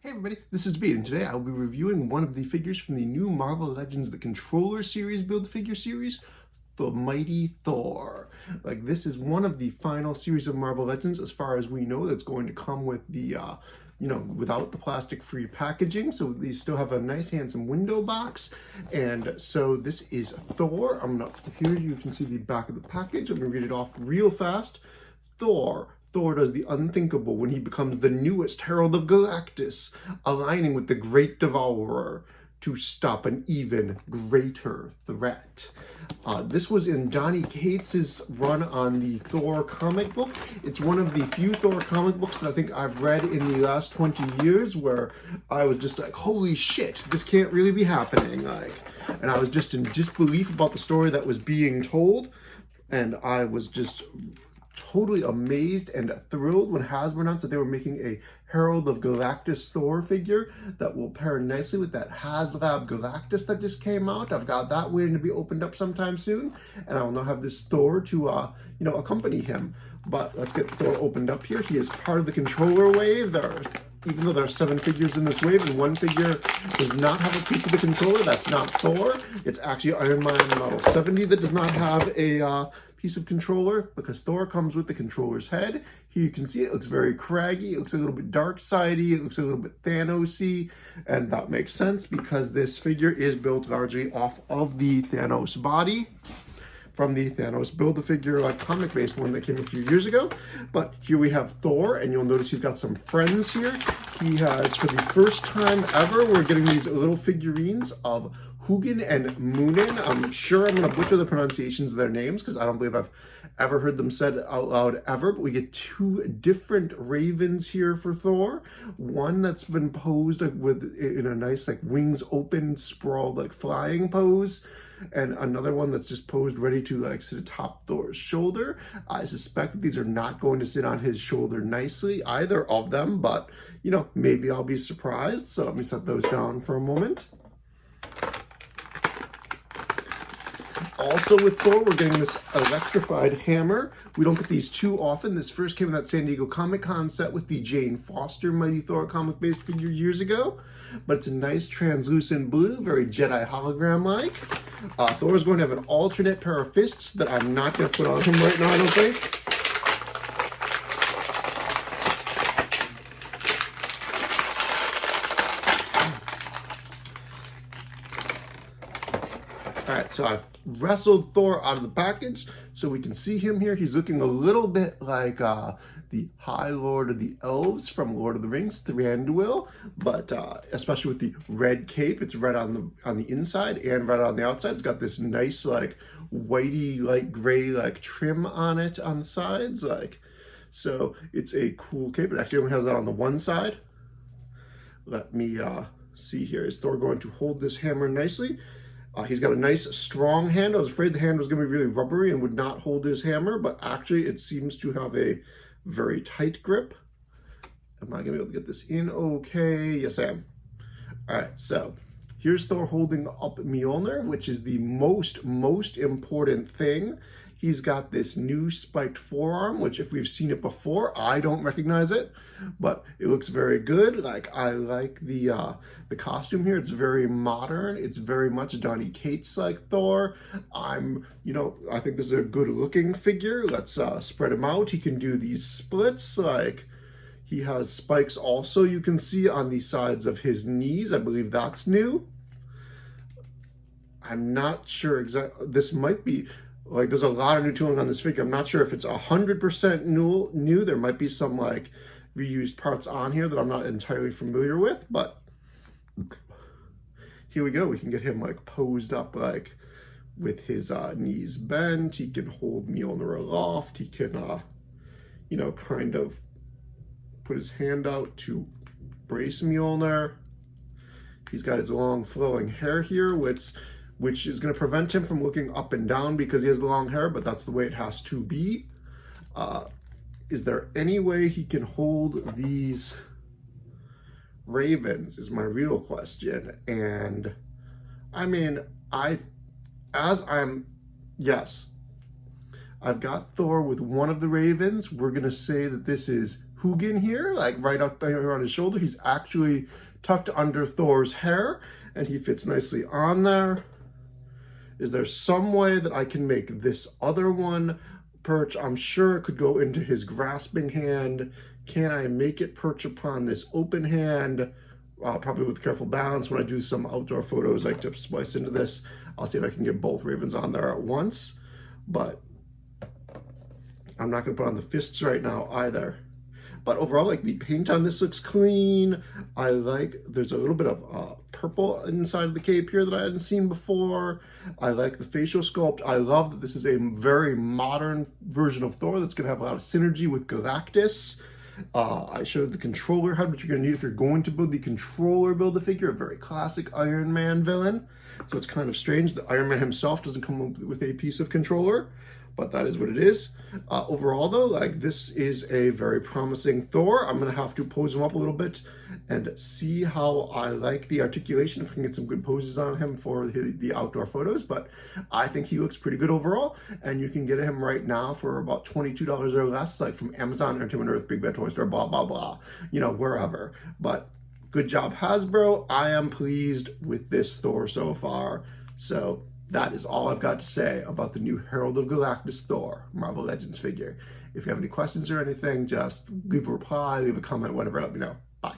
Hey everybody, this is Beat, and today I will be reviewing one of the figures from the new Marvel Legends The Controller series build-figure series, the Mighty Thor. Like, this is one of the final series of Marvel Legends, as far as we know, that's going to come with the, without the plastic-free packaging. So these still have a nice, handsome window box. And so this is Thor. Here you can see the back of the package. I'm going to read it off real fast. Thor does the unthinkable when he becomes the newest Herald of Galactus, aligning with the Great Devourer to stop an even greater threat. This was in Donny Cates' run on the Thor comic book. It's one of the few Thor comic books that I think I've read in the last 20 years where I was just like, holy shit, this can't really be happening. And I was just in disbelief about the story that was being told, and I was just totally amazed and thrilled when Hasbro announced that they were making a Herald of Galactus Thor figure that will pair nicely with that Herald of Galactus that just came out. I've got that waiting to be opened up sometime soon, and I will now have this Thor to, accompany him. But let's get Thor opened up here. He is part of the controller wave. Even though there are 7 figures in this wave, and 1 figure does not have a piece of the controller, that's not Thor. It's actually Iron Man Model 70 that does not have a piece of controller, because Thor comes with the controller's head. Here you can see it looks very craggy, it looks a little bit dark-sidey, it looks a little bit Thanos-y, and that makes sense because this figure is built largely off of the Thanos body from the Thanos Build-A-Figure comic-based one that came a few years ago. But here we have Thor, and you'll notice he's got some friends here. He has, for the first time ever, we're getting these little figurines of Hugin and Moonin. I'm sure I'm going to butcher the pronunciations of their names because I don't believe I've ever heard them said out loud ever, but we get 2 different ravens here for Thor. One that's been posed in a nice wings open, sprawled flying pose, and another one that's just posed ready to sit atop Thor's shoulder. I suspect that these are not going to sit on his shoulder nicely, either of them, but maybe I'll be surprised. So let me set those down for a moment. Also with Thor, we're getting this electrified hammer. We don't get these too often. This first came in that San Diego Comic-Con set with the Jane Foster Mighty Thor comic-based figure years ago. But it's a nice translucent blue, very Jedi hologram-like. Thor is going to have an alternate pair of fists that I'm not going to put on him right now, I don't think. Alright, so I've wrestled Thor out of the package so we can see him here. He's looking a little bit like the High Lord of the Elves from Lord of the Rings, Thranduil, but especially with the red cape. It's red on the inside and red on the outside. It's got this nice whitey light gray trim on it on the sides. So it's a cool cape. It actually only has that on the one side. Let me see here. Is Thor going to hold this hammer nicely? He's got a nice strong hand. I was afraid the hand was going to be really rubbery and would not hold his hammer, but actually it seems to have a very tight grip. Am I going to be able to get this in okay? Yes, I am. All right, so here's Thor holding up Mjolnir, which is the most important thing. He's got this new spiked forearm, which if we've seen it before, I don't recognize it, but it looks very good. I like the costume here. It's very modern. It's very much Donny Cates like Thor. I think this is a good looking figure. Let's spread him out. He can do these splits. He has spikes also, you can see on the sides of his knees. I believe that's new. I'm not sure exactly. This might be, there's a lot of new tooling on this figure. I'm not sure if it's 100% new. There might be some reused parts on here that I'm not entirely familiar with, but here we go. We can get him posed up with his knees bent. He can hold Mjolnir aloft. He can kind of put his hand out to brace Mjolnir. He's got his long flowing hair here, which is going to prevent him from looking up and down because he has the long hair, but that's the way it has to be. Is there any way he can hold these ravens is my real question. And I mean, yes, I've got Thor with one of the ravens. We're going to say that this is Hugin here, like right up there on his shoulder. He's actually tucked under Thor's hair, and he fits nicely on there. Is there some way that I can make this other one perch? I'm sure it could go into his grasping hand. Can I make it perch upon this open hand? Probably with careful balance. When I do some outdoor photos, I like to splice into this. I'll see if I can get both ravens on there at once, but I'm not going to put on the fists right now either. But overall, like, the paint on this looks clean. I like, there's a little bit of purple inside of the cape here that I hadn't seen before. I like the facial sculpt. I love that this is a very modern version of Thor that's going to have a lot of synergy with Galactus. I showed the controller HUD, which you're going to need if you're going to build the controller Build-A-Figure, a very classic Iron Man villain. So it's kind of strange that Iron Man himself doesn't come with a piece of controller, but that is what it is. Overall, though, like, this is a very promising Thor. I'm going to have to pose him up a little bit and see how I like the articulation, if I can get some good poses on him for the outdoor photos, but I think he looks pretty good overall, and you can get him right now for about $22 or less, like from Amazon, Entertainment Earth, Big Bad Toy Store, blah, blah, blah, you know, wherever. But good job, Hasbro. I am pleased with this Thor so far. So that is all I've got to say about the new Herald of Galactus Thor Marvel Legends figure. If you have any questions or anything, just leave a reply, leave a comment, whatever, let me know. Bye.